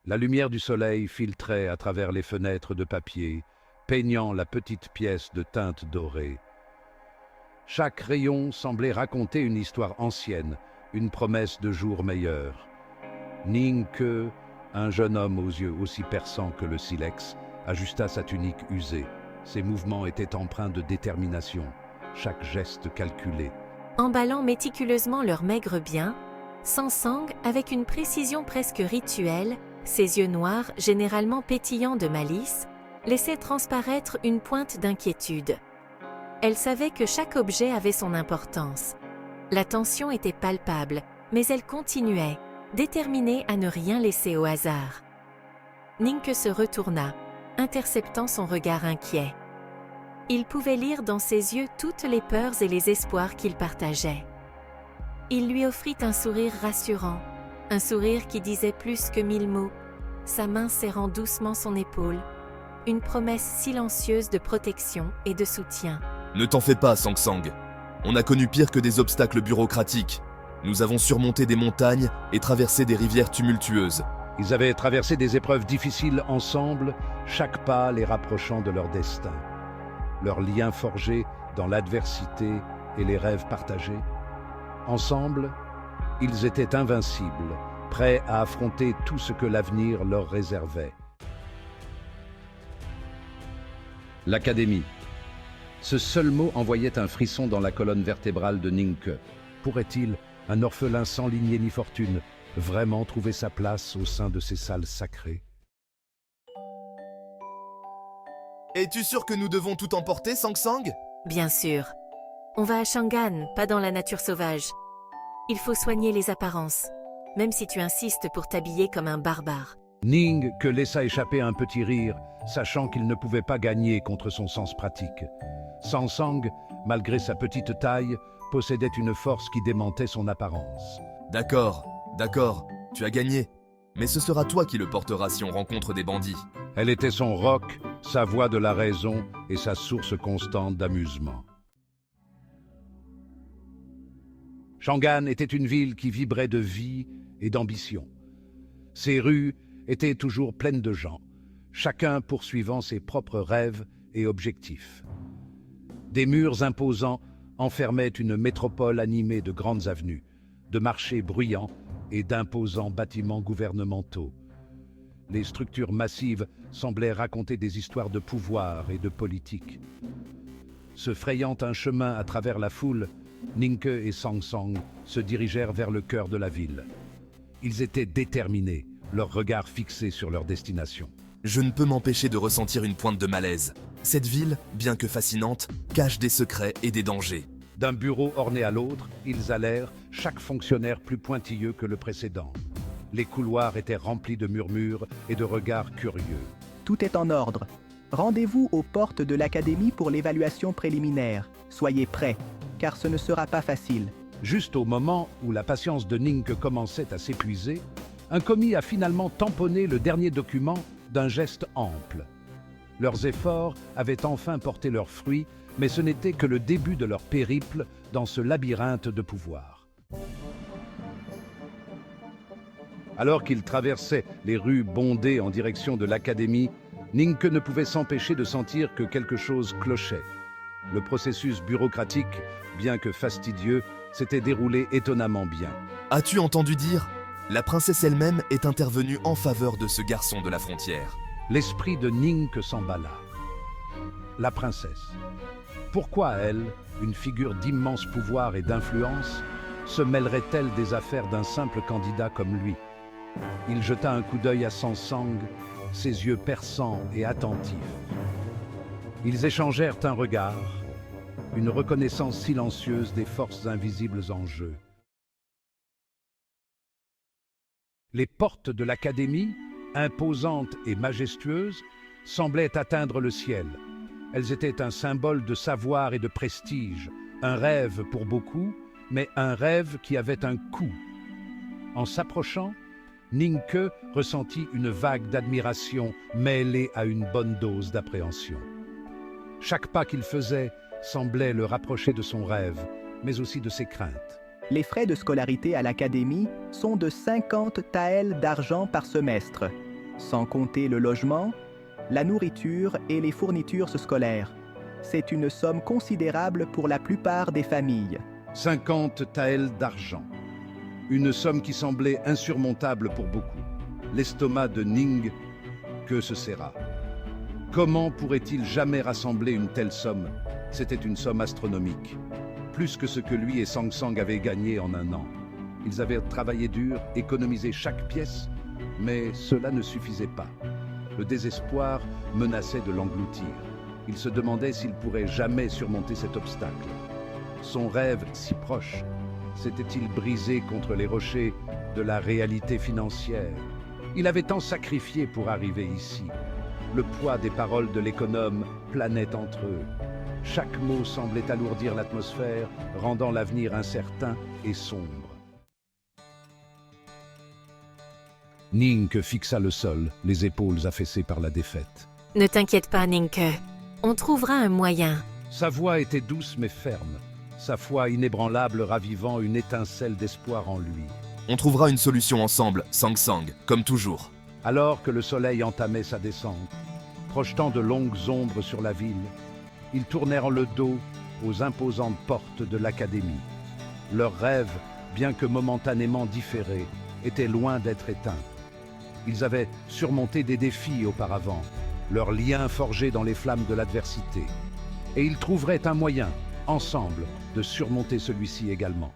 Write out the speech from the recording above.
La lumière du soleil filtrait à travers les fenêtres de papier, peignant la petite pièce de teinte dorée. Chaque rayon semblait raconter une histoire ancienne, une promesse de jours meilleurs. Ning Ke, un jeune homme aux yeux aussi perçants que le silex, ajusta sa tunique usée. Ses mouvements étaient empreints de détermination, chaque geste calculé. Emballant méticuleusement leur maigre bien, Sangsang, avec une précision presque rituelle, ses yeux noirs, généralement pétillants de malice, laissaient transparaître une pointe d'inquiétude. Elle savait que chaque objet avait son importance. La tension était palpable, mais elle continuait, déterminée à ne rien laisser au hasard. Ning se retourna, interceptant son regard inquiet. Il pouvait lire dans ses yeux toutes les peurs et les espoirs qu'il partageait. Il lui offrit un sourire rassurant, un sourire qui disait plus que 1000 mots, sa main serrant doucement son épaule, une promesse silencieuse de protection et de soutien. Ne t'en fais pas, Sangsang. On a connu pire que des obstacles bureaucratiques. Nous avons surmonté des montagnes et traversé des rivières tumultueuses. Ils avaient traversé des épreuves difficiles ensemble, chaque pas les rapprochant de leur destin. Leurs liens forgés dans l'adversité et les rêves partagés. Ensemble, ils étaient invincibles, prêts à affronter tout ce que l'avenir leur réservait. L'Académie. Ce seul mot envoyait un frisson dans la colonne vertébrale de Ning Ke. Pourrait-il, un orphelin sans lignée ni fortune, vraiment trouver sa place au sein de ces salles sacrées? Es-tu sûr que nous devons tout emporter, Sangsang? Bien sûr. On va à Chang'an, pas dans la nature sauvage. Il faut soigner les apparences, même si tu insistes pour t'habiller comme un barbare. Ning Ke laissa échapper un petit rire, sachant qu'il ne pouvait pas gagner contre son sens pratique. Sangsang, malgré sa petite taille, possédait une force qui démentait son apparence. D'accord, tu as gagné. Mais ce sera toi qui le porteras si on rencontre des bandits. Elle était son roc, sa voix de la raison et sa source constante d'amusement. Chang'an était une ville qui vibrait de vie et d'ambition. Ses rues étaient toujours pleines de gens, chacun poursuivant ses propres rêves et objectifs. Des murs imposants enfermaient une métropole animée de grandes avenues, de marchés bruyants et d'imposants bâtiments gouvernementaux. Les structures massives semblaient raconter des histoires de pouvoir et de politique. Se frayant un chemin à travers la foule, Ning Ke et Sangsang se dirigèrent vers le cœur de la ville. Ils étaient déterminés, leurs regards fixés sur leur destination. Je ne peux m'empêcher de ressentir une pointe de malaise. Cette ville, bien que fascinante, cache des secrets et des dangers. D'un bureau orné à l'autre, ils allèrent, chaque fonctionnaire plus pointilleux que le précédent. Les couloirs étaient remplis de murmures et de regards curieux. Tout est en ordre. Rendez-vous aux portes de l'Académie pour l'évaluation préliminaire. Soyez prêts, car ce ne sera pas facile. Juste au moment où la patience de Ning Ke commençait à s'épuiser, un commis a finalement tamponné le dernier document d'un geste ample. Leurs efforts avaient enfin porté leurs fruits, mais ce n'était que le début de leur périple dans ce labyrinthe de pouvoir. Alors qu'ils traversaient les rues bondées en direction de l'Académie, Ning Ke ne pouvait s'empêcher de sentir que quelque chose clochait. Le processus bureaucratique, bien que fastidieux, s'était déroulé étonnamment bien. As-tu entendu dire? La princesse elle-même est intervenue en faveur de ce garçon de la frontière. L'esprit de Ning Ke s'emballa. La princesse. Pourquoi elle, une figure d'immense pouvoir et d'influence, se mêlerait-elle des affaires d'un simple candidat comme lui? Il jeta un coup d'œil à Sangsang, ses yeux perçants et attentifs. Ils échangèrent un regard, une reconnaissance silencieuse des forces invisibles en jeu. Les portes de l'Académie, imposantes et majestueuses, semblaient atteindre le ciel. Elles étaient un symbole de savoir et de prestige, un rêve pour beaucoup, mais un rêve qui avait un coût. En s'approchant, Ning Ke ressentit une vague d'admiration mêlée à une bonne dose d'appréhension. Chaque pas qu'il faisait semblait le rapprocher de son rêve, mais aussi de ses craintes. Les frais de scolarité à l'Académie sont de 50 taels d'argent par semestre. sans compter le logement, la nourriture et les fournitures scolaires. C'est une somme considérable pour la plupart des familles. 50 taels d'argent. Une somme qui semblait insurmontable pour beaucoup. L'estomac de Ning que se serra. Comment pourrait-il jamais rassembler une telle somme? C'était une somme astronomique. Plus que ce que lui et Sang Sang avaient gagné en un an. Ils avaient travaillé dur, économisé chaque pièce, mais cela ne suffisait pas. Le désespoir menaçait de l'engloutir. Il se demandait s'il pourrait jamais surmonter cet obstacle. Son rêve si proche, s'était-il brisé contre les rochers de la réalité financière? Il avait tant sacrifié pour arriver ici. Le poids des paroles de l'économe planait entre eux. Chaque mot semblait alourdir l'atmosphère, rendant l'avenir incertain et sombre. Ning fixa le sol, les épaules affaissées par la défaite. Ne t'inquiète pas, Ninke. On trouvera un moyen. Sa voix était douce mais ferme, sa foi inébranlable ravivant une étincelle d'espoir en lui. On trouvera une solution ensemble, Sang Sang, comme toujours. Alors que le soleil entamait sa descente, projetant de longues ombres sur la ville, ils tournèrent le dos aux imposantes portes de l'académie. Leur rêve, bien que momentanément différé, était loin d'être éteint. Ils avaient surmonté des défis auparavant, leurs liens forgés dans les flammes de l'adversité. Et ils trouveraient un moyen, ensemble, de surmonter celui-ci également.